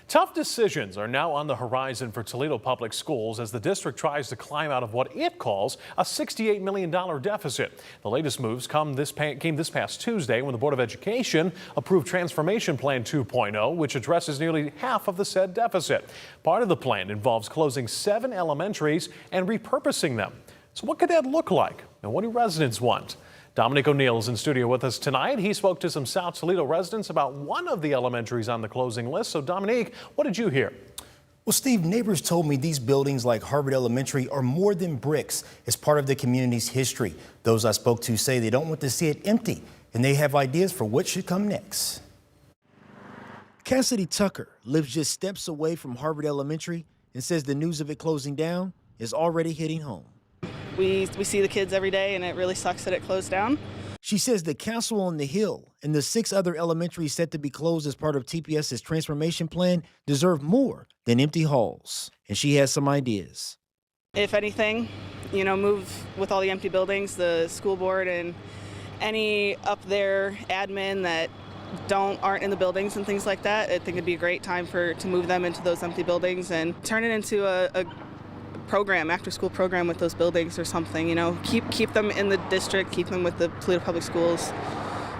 Tough decisions are now on the horizon for Toledo Public Schools as the district tries to climb out of what it calls a $68 million deficit. The latest moves came this past Tuesday when the Board of Education approved Transformation Plan 2.0, which addresses nearly half of the said deficit. Part of the plan involves closing 7 elementaries and repurposing them. So what could that look like? And what do residents want? Dominic O'Neill is in studio with us tonight. He spoke to some South Toledo residents about one of the elementaries on the closing list. So Dominique, what did you hear? Well, Steve, neighbors told me these buildings like Harvard Elementary are more than bricks. It's part of the community's history. Those I spoke to say they don't want to see it empty, and they have ideas for what should come next. Cassidy Tucker lives just steps away from Harvard Elementary and says the news of it closing down is already hitting home. We see the kids every day, and it really sucks that it closed down. She says the Castle on the Hill and the 6 other elementaries set to be closed as part of TPS's transformation plan deserve more than empty halls. And she has some ideas. If anything, move with all the empty buildings, the school board and any up there admin that aren't in the buildings and things like that. I think it'd be a great time to move them into those empty buildings and turn it into a program, after-school program with those buildings or something. Keep them in the district, keep them with the Toledo Public Schools.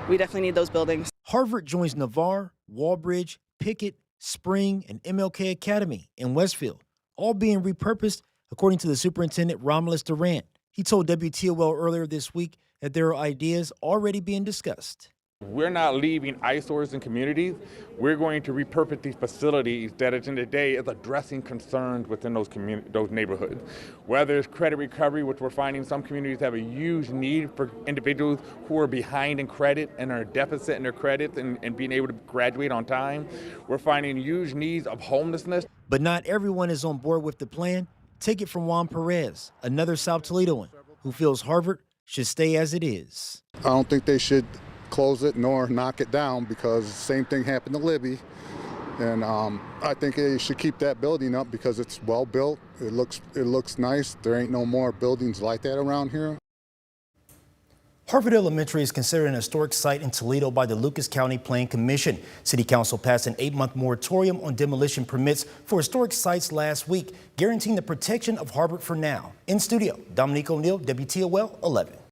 We definitely need those buildings. Harvard joins Navarre, Walbridge, Pickett, Spring, and MLK Academy in Westfield, all being repurposed, according to the superintendent Romulus Durant. He told WTOL earlier this week that there are ideas already being discussed. We're not leaving eyesores in communities. We're going to repurpose these facilities that at the end of the day is addressing concerns within those neighborhoods. Whether it's credit recovery, which we're finding some communities have a huge need for individuals who are behind in credit and are deficit in their credits and being able to graduate on time. We're finding huge needs of homelessness. But not everyone is on board with the plan. Take it from Juan Perez, another South Toledoan, who feels Harvard should stay as it is. I don't think they should close it nor knock it down, because the same thing happened to Libby, and I think they should keep that building up because it's well built. It looks nice. There ain't no more buildings like that around here. Harvard Elementary is considered an historic site in Toledo by the Lucas County Plan Commission. City Council passed an 8-month moratorium on demolition permits for historic sites last week, guaranteeing the protection of Harvard for now. In studio, Dominique O'Neill, WTOL 11.